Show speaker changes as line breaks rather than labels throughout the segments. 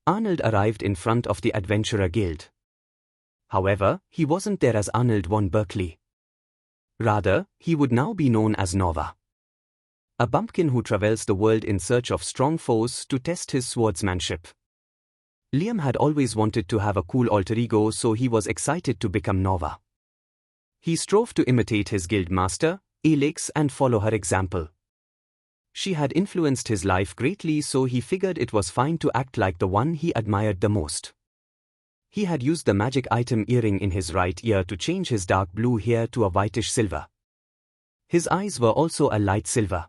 Arnold arrived in front of the Adventurer Guild. However, he wasn't there as Arnold von Berkley. Rather, he would now be known as Nova. A bumpkin who travels the world in search of strong foes to test his swordsmanship. Liam had always wanted to have a cool alter ego, so he was excited to become Nova. He strove to imitate his guild master, Alex, and follow her example. She had influenced his life greatly, so he figured it was fine to act like the one he admired the most. He had used the magic item earring in his right ear to change his dark blue hair to a whitish silver. His eyes were also a light silver.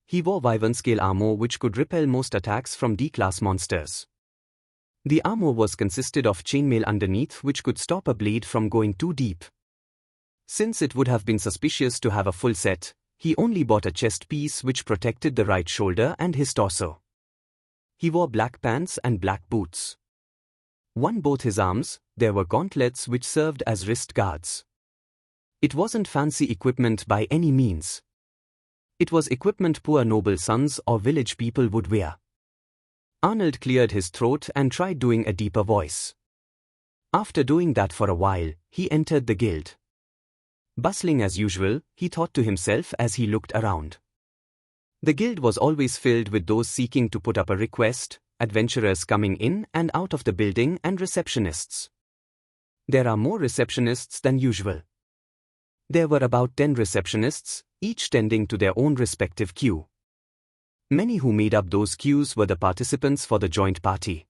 He wore Wyvern scale armor which could repel most attacks from D-class monsters. The armor was consisted of chainmail underneath which could stop a blade from going too deep. Since it would have been suspicious to have a full set, he only bought a chest piece which protected the right shoulder and his torso. He wore black pants and black boots. On both his arms, there were gauntlets which served as wrist guards. It wasn't fancy equipment by any means. It was equipment poor noble sons or village people would wear. Arnold cleared his throat and tried doing a deeper voice. After doing that for a while, he entered the guild. Bustling as usual, he thought to himself as he looked around. The guild was always filled with those seeking to put up a request, adventurers coming in and out of the building, and receptionists. There are more receptionists than usual. There were about 10 receptionists, each tending to their own respective queue. Many who made up those queues were the participants for the joint party.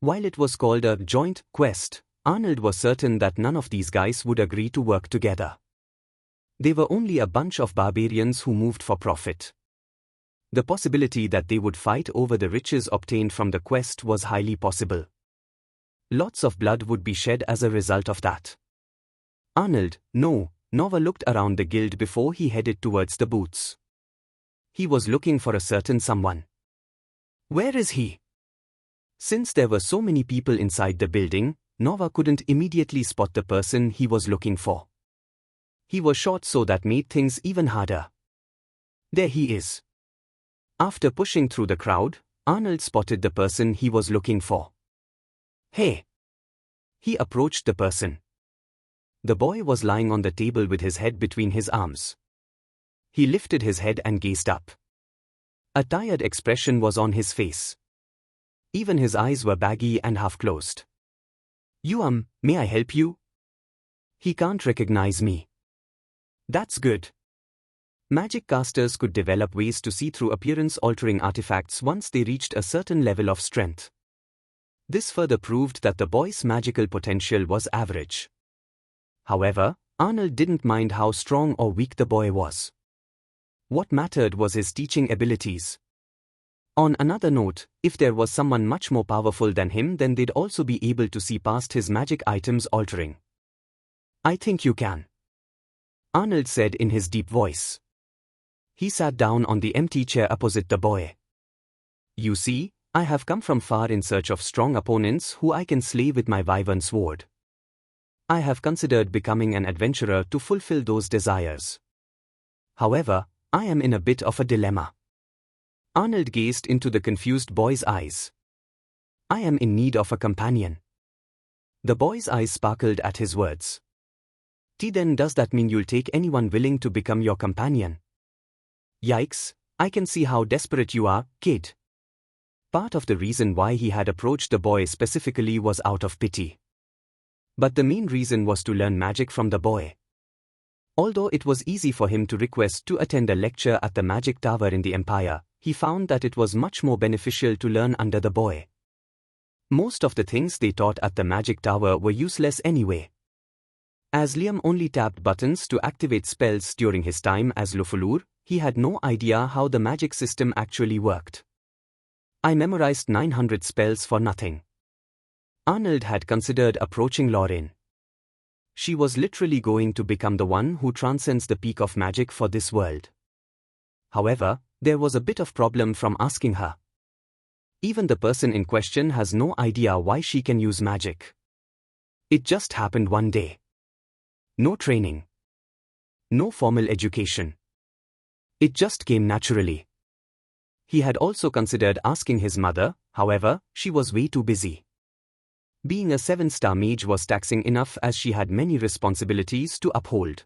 While it was called a joint quest, Arnold was certain that none of these guys would agree to work together. They were only a bunch of barbarians who moved for profit. The possibility that they would fight over the riches obtained from the quest was highly possible. Lots of blood would be shed as a result of that. Arnold, no, Nova looked around the guild before he headed towards the booths. He was looking for a certain someone. Where is he? Since there were so many people inside the building, Nova couldn't immediately spot the person he was looking for. He was short, so that made things even harder. There he is. After pushing through the crowd, Arnold spotted the person he was looking for. Hey! He approached the person. The boy was lying on the table with his head between his arms. He lifted his head and gazed up. A tired expression was on his face. Even his eyes were baggy and half-closed. May I help you? He can't recognize me. That's good. Magic casters could develop ways to see through appearance-altering artifacts once they reached a certain level of strength. This further proved that the boy's magical potential was average. However, Arnold didn't mind how strong or weak the boy was. What mattered was his teaching abilities. On another note, if there was someone much more powerful than him, then they'd also be able to see past his magic items altering. I think you can, Arnold said in his deep voice. He sat down on the empty chair opposite the boy. You see, I have come from far in search of strong opponents who I can slay with my wyvern sword. I have considered becoming an adventurer to fulfill those desires. However, I am in a bit of a dilemma. Arnold gazed into the confused boy's eyes. I am in need of a companion. The boy's eyes sparkled at his words. Then does that mean you'll take anyone willing to become your companion? Yikes, I can see how desperate you are, kid. Part of the reason why he had approached the boy specifically was out of pity. But the main reason was to learn magic from the boy. Although it was easy for him to request to attend a lecture at the magic tower in the Empire, he found that it was much more beneficial to learn under the boy. Most of the things they taught at the magic tower were useless anyway. As Liam only tapped buttons to activate spells during his time as Lufulur, he had no idea how the magic system actually worked. I memorized 900 spells for nothing. Arnold had considered approaching Lauran. She was literally going to become the one who transcends the peak of magic for this world. However, there was a bit of problem from asking her. Even the person in question has no idea why she can use magic. It just happened one day. No training. No formal education. It just came naturally. He had also considered asking his mother, however, she was way too busy. Being a 7-star mage was taxing enough as she had many responsibilities to uphold.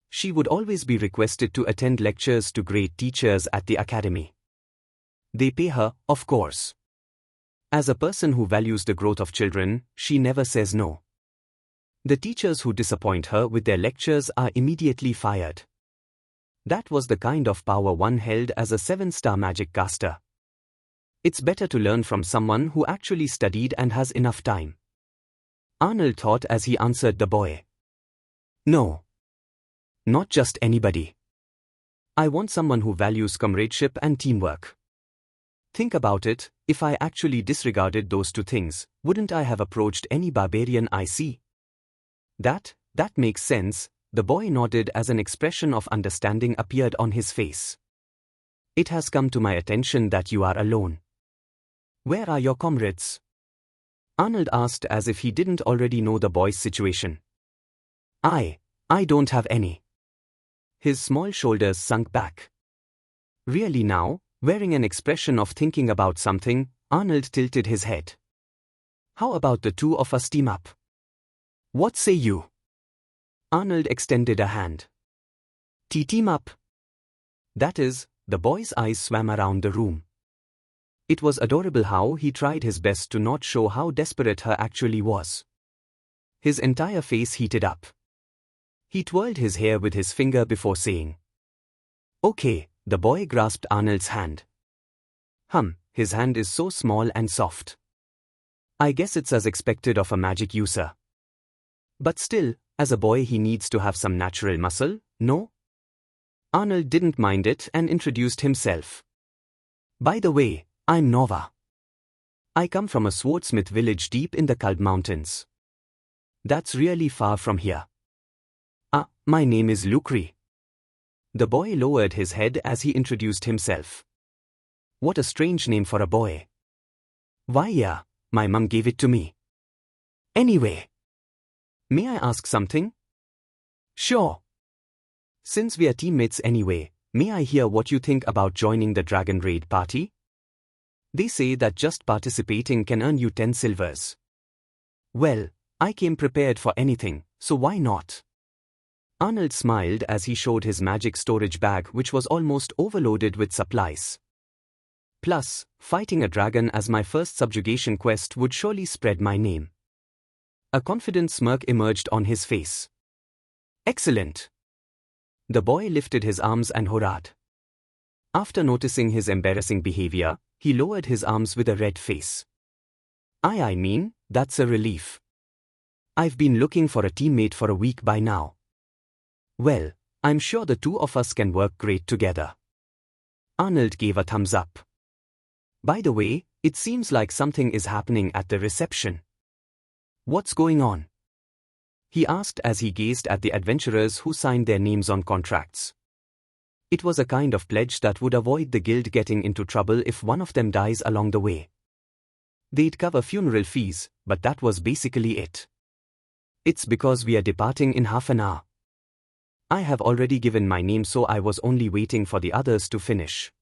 She would always be requested to attend lectures to great teachers at the academy. They pay her, of course. As a person who values the growth of children, she never says no. The teachers who disappoint her with their lectures are immediately fired. That was the kind of power one held as a 7-star magic caster. It's better to learn from someone who actually studied and has enough time. Arnold thought as he answered the boy. No. Not just anybody. I want someone who values comradeship and teamwork. Think about it, if I actually disregarded those two things, wouldn't I have approached any barbarian I see? That makes sense, the boy nodded as an expression of understanding appeared on his face. It has come to my attention that you are alone. Where are your comrades? Arnold asked as if he didn't already know the boy's situation. I don't have any. His small shoulders sunk back. Really now, wearing an expression of thinking about something, Arnold tilted his head. How about the two of us team up? What say you? Arnold extended a hand. Team up. That is, the boy's eyes swam around the room. It was adorable how he tried his best to not show how desperate her actually was. His entire face heated up. He twirled his hair with his finger before saying, "Okay," the boy grasped Arnold's hand. His hand is so small and soft. I guess it's as expected of a magic user. But still, as a boy he needs to have some natural muscle, no? Arnold didn't mind it and introduced himself. By the way, I'm Nova. I come from a swordsmith village deep in the Kalb Mountains. That's really far from here. My name is Lucri. The boy lowered his head as he introduced himself. What a strange name for a boy. Why yeah, my mum gave it to me. Anyway. May I ask something? Sure. Since we are teammates anyway, may I hear what you think about joining the Dragon Raid party? They say that just participating can earn you 10 silvers. Well, I came prepared for anything, so why not? Arnold smiled as he showed his magic storage bag which was almost overloaded with supplies. Plus, fighting a dragon as my first subjugation quest would surely spread my name. A confident smirk emerged on his face. Excellent. The boy lifted his arms and hurrahed. After noticing his embarrassing behavior, he lowered his arms with a red face. I mean, that's a relief. I've been looking for a teammate for a week by now. Well, I'm sure the two of us can work great together. Arnold gave a thumbs up. By the way, it seems like something is happening at the reception. What's going on? He asked as he gazed at the adventurers who signed their names on contracts. It was a kind of pledge that would avoid the guild getting into trouble if one of them dies along the way. They'd cover funeral fees, but that was basically it. It's because we are departing in half an hour. I have already given my name, so I was only waiting for the others to finish.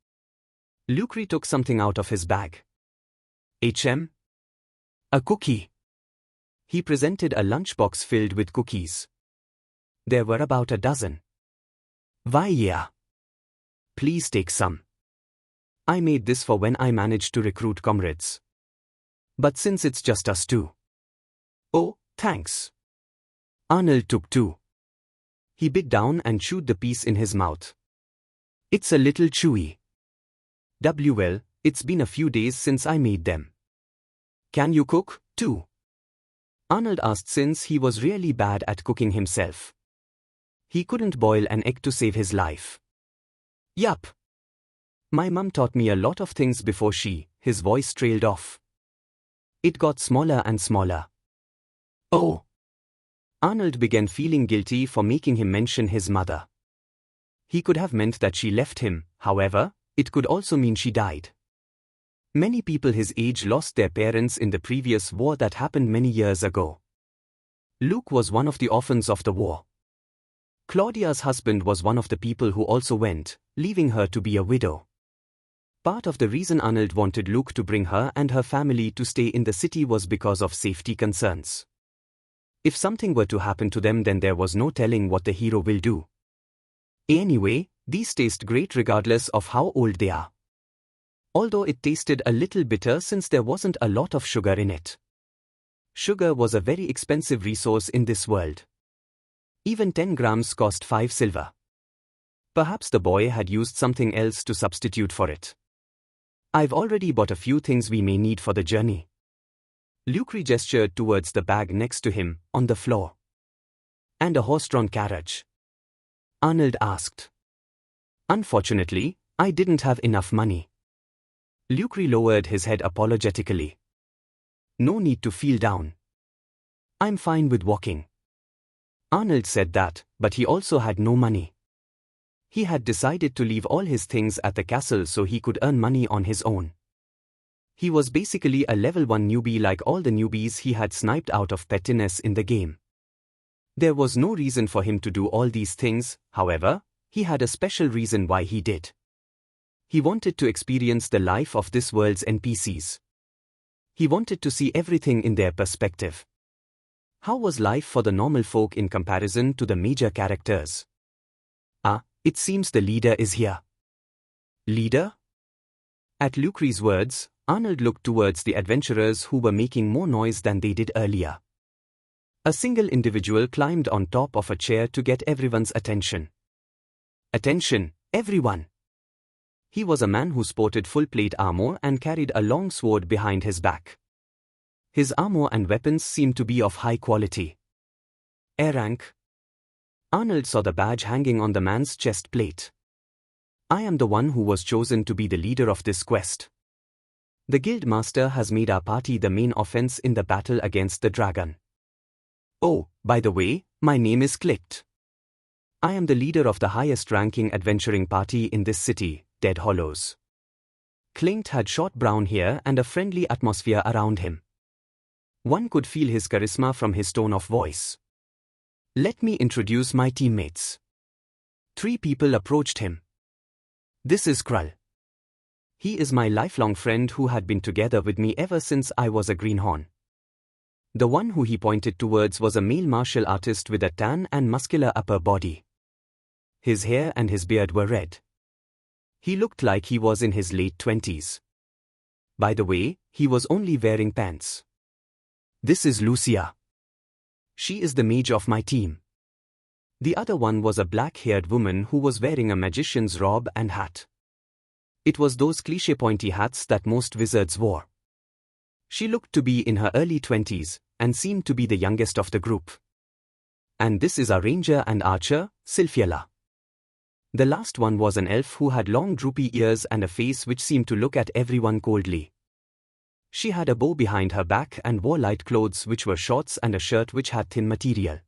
Lucri took something out of his bag. A cookie. He presented a lunchbox filled with cookies. There were about a dozen. Why yeah. Please take some. I made this for when I managed to recruit comrades. But since it's just us two. Oh, thanks. Arnold took two. He bit down and chewed the piece in his mouth. It's a little chewy. Well, it's been a few days since I made them. Can you cook, too? Arnold asked since he was really bad at cooking himself. He couldn't boil an egg to save his life. Yup. My mum taught me a lot of things before his voice trailed off. It got smaller and smaller. Oh. Arnold began feeling guilty for making him mention his mother. He could have meant that she left him, however, it could also mean she died. Many people his age lost their parents in the previous war that happened many years ago. Luke was one of the orphans of the war. Claudia's husband was one of the people who also went, leaving her to be a widow. Part of the reason Arnold wanted Luke to bring her and her family to stay in the city was because of safety concerns. If something were to happen to them, then there was no telling what the hero will do. Anyway, these taste great regardless of how old they are. Although it tasted a little bitter since there wasn't a lot of sugar in it. Sugar was a very expensive resource in this world. Even 10 grams cost 5 silver. Perhaps the boy had used something else to substitute for it. I've already bought a few things we may need for the journey. Luke gestured towards the bag next to him, on the floor. And a horse-drawn carriage. Arnold asked. Unfortunately, I didn't have enough money. Luke lowered his head apologetically. No need to feel down. I'm fine with walking. Arnold said that, but he also had no money. He had decided to leave all his things at the castle so he could earn money on his own. He was basically a level 1 newbie like all the newbies he had sniped out of pettiness in the game. There was no reason for him to do all these things, however, he had a special reason why he did. He wanted to experience the life of this world's NPCs. He wanted to see everything in their perspective. How was life for the normal folk in comparison to the major characters? It seems the leader is here. Leader? At Luke's words, Arnold looked towards the adventurers who were making more noise than they did earlier. A single individual climbed on top of a chair to get everyone's attention. Attention, everyone! He was a man who sported full plate armor and carried a long sword behind his back. His armor and weapons seemed to be of high quality. A rank. Arnold saw the badge hanging on the man's chest plate. I am the one who was chosen to be the leader of this quest. The guild master has made our party the main offense in the battle against the dragon. Oh, by the way, my name is Clint. I am the leader of the highest-ranking adventuring party in this city, Dead Hollows. Clint had short brown hair and a friendly atmosphere around him. One could feel his charisma from his tone of voice. Let me introduce my teammates. 3 people approached him. This is Krull. He is my lifelong friend who had been together with me ever since I was a greenhorn. The one who he pointed towards was a male martial artist with a tan and muscular upper body. His hair and his beard were red. He looked like he was in his late 20s. By the way, he was only wearing pants. This is Lucia. She is the mage of my team. The other one was a black-haired woman who was wearing a magician's robe and hat. It was those cliché pointy hats that most wizards wore. She looked to be in her early 20s, and seemed to be the youngest of the group. And this is our ranger and archer, Sylphiela. The last one was an elf who had long droopy ears and a face which seemed to look at everyone coldly. She had a bow behind her back and wore light clothes which were shorts and a shirt which had thin material.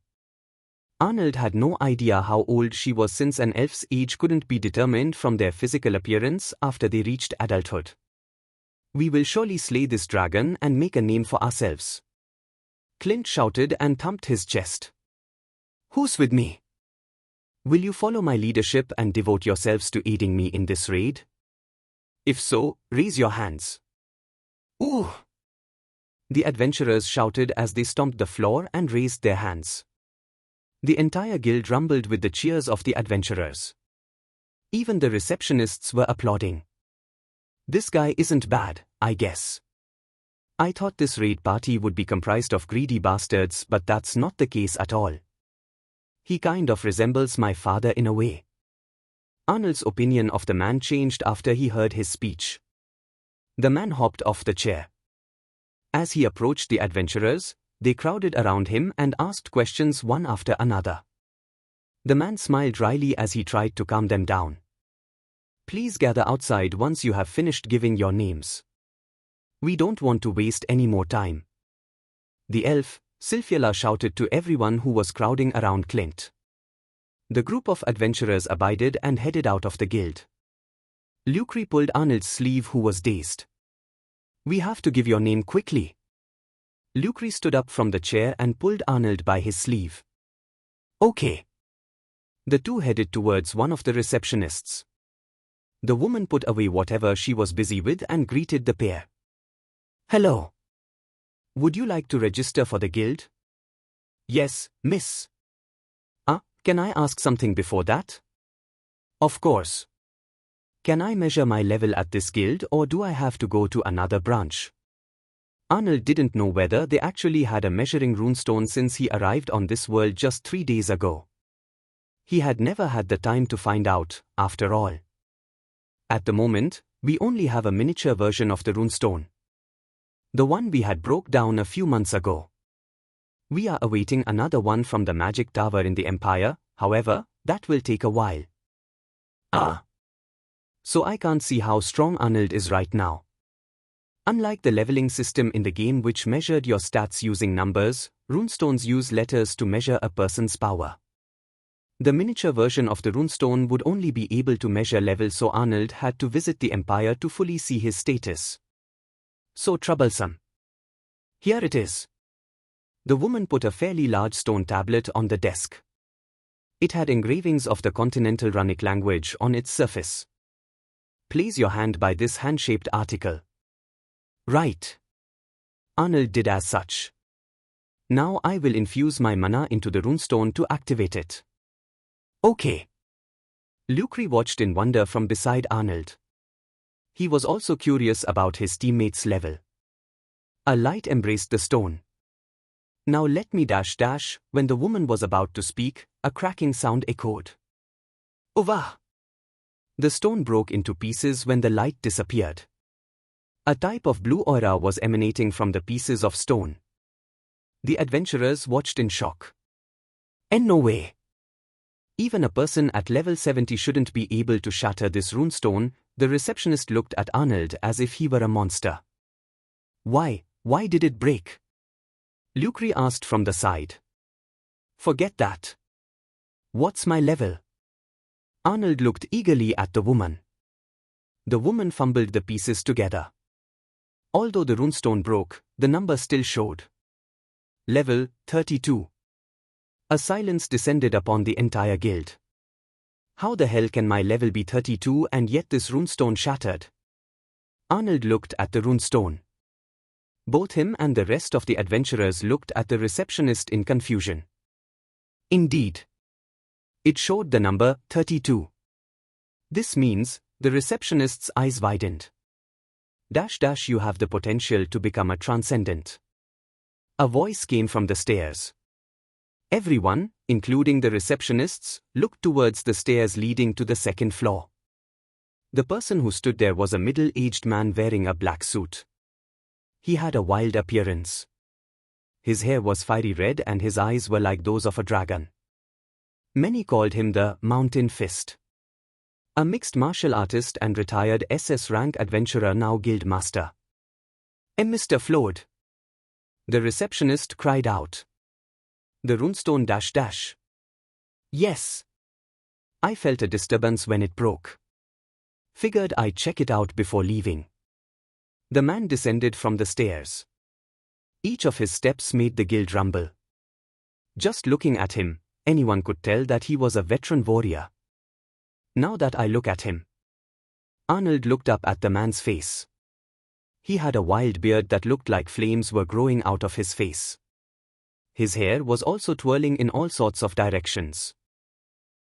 Arnold had no idea how old she was since an elf's age couldn't be determined from their physical appearance after they reached adulthood. We will surely slay this dragon and make a name for ourselves. Clint shouted and thumped his chest. Who's with me? Will you follow my leadership and devote yourselves to aiding me in this raid? If so, raise your hands. Ooh! The adventurers shouted as they stomped the floor and raised their hands. The entire guild rumbled with the cheers of the adventurers. Even the receptionists were applauding. This guy isn't bad, I guess. I thought this raid party would be comprised of greedy bastards, but that's not the case at all. He kind of resembles my father in a way. Arnold's opinion of the man changed after he heard his speech. The man hopped off the chair. As he approached the adventurers, they crowded around him and asked questions one after another. The man smiled wryly as he tried to calm them down. Please gather outside once you have finished giving your names. We don't want to waste any more time. The elf, Sylphiela, shouted to everyone who was crowding around Clint. The group of adventurers abided and headed out of the guild. Luke pulled Arnold's sleeve, who was dazed. We have to give your name quickly. Luke stood up from the chair and pulled Arnold by his sleeve. Okay. The two headed towards one of the receptionists. The woman put away whatever she was busy with and greeted the pair. "Hello. Would you like to register for the guild?" "Yes, miss." Can I ask something before that?" "Of course." "Can I measure my level at this guild or do I have to go to another branch?" Arnold didn't know whether they actually had a measuring runestone since he arrived on this world just 3 days ago. He had never had the time to find out, after all. At the moment, we only have a miniature version of the runestone. The one we had broke down a few months ago. We are awaiting another one from the magic tower in the Empire, however, that will take a while. So I can't see how strong Arnold is right now. Unlike the leveling system in the game which measured your stats using numbers, runestones use letters to measure a person's power. The miniature version of the runestone would only be able to measure level, so Arnold had to visit the Empire to fully see his status. So troublesome. Here it is. The woman put a fairly large stone tablet on the desk. It had engravings of the continental runic language on its surface. "Place your hand by this hand-shaped article." "Right." Arnold did as such. "Now I will infuse my mana into the runestone to activate it." "Okay." Lucre watched in wonder from beside Arnold. He was also curious about his teammates' level. A light embraced the stone. "Now let me dash." When the woman was about to speak, a cracking sound echoed. "Ova!" The stone broke into pieces when the light disappeared. A type of blue aura was emanating from the pieces of stone. The adventurers watched in shock. "And no way. Even a person at level 70 shouldn't be able to shatter this runestone." The receptionist looked at Arnold as if he were a monster. Why did it break?" Lucre asked from the side. "Forget that. What's my level?" Arnold looked eagerly at the woman. The woman fumbled the pieces together. Although the runestone broke, the number still showed. Level 32. A silence descended upon the entire guild. How the hell can my level be 32 and yet this runestone shattered? Arnold looked at the runestone. Both him and the rest of the adventurers looked at the receptionist in confusion. Indeed. It showed the number 32. This means, the receptionist's eyes widened. You have the potential to become a transcendent. A voice came from the stairs. Everyone, including the receptionists, looked towards the stairs leading to the second floor. The person who stood there was a middle-aged man wearing a black suit. He had a wild appearance. His hair was fiery red and his eyes were like those of a dragon. Many called him the Mountain Fist. A mixed martial artist and retired SS rank adventurer, now guild master. Mr. Flood!" The receptionist cried out. "The runestone --" "Yes." "I felt a disturbance when it broke. Figured I'd check it out before leaving." The man descended from the stairs. Each of his steps made the guild rumble. Just looking at him, anyone could tell that he was a veteran warrior. Now that I look at him. Arnold looked up at the man's face. He had a wild beard that looked like flames were growing out of his face. His hair was also twirling in all sorts of directions.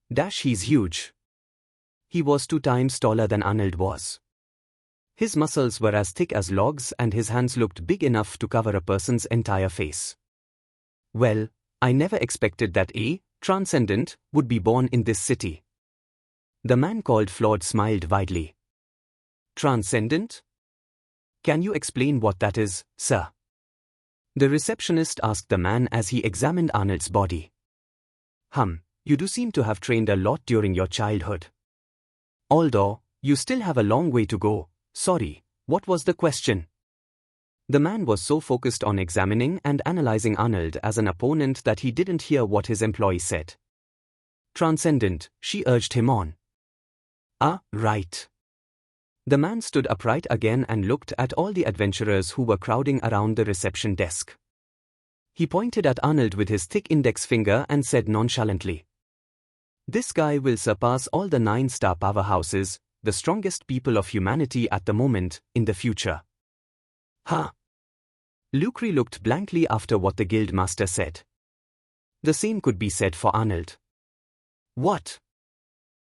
He's huge. He was 2 times taller than Arnold was. His muscles were as thick as logs and his hands looked big enough to cover a person's entire face. Well, I never expected that a transcendent would be born in this city. The man called Flood smiled widely. Transcendent? Can you explain what that is, sir? The receptionist asked the man as he examined Arnold's body. You do seem to have trained a lot during your childhood. Although, you still have a long way to go. Sorry, what was the question? The man was so focused on examining and analyzing Arnold as an opponent that he didn't hear what his employee said. Transcendent, she urged him on. Right. The man stood upright again and looked at all the adventurers who were crowding around the reception desk. He pointed at Arnold with his thick index finger and said nonchalantly, "This guy will surpass all the 9-star powerhouses, the strongest people of humanity at the moment, in the future. Huh? Lucre looked blankly after what the guild master said. The same could be said for Arnold. What?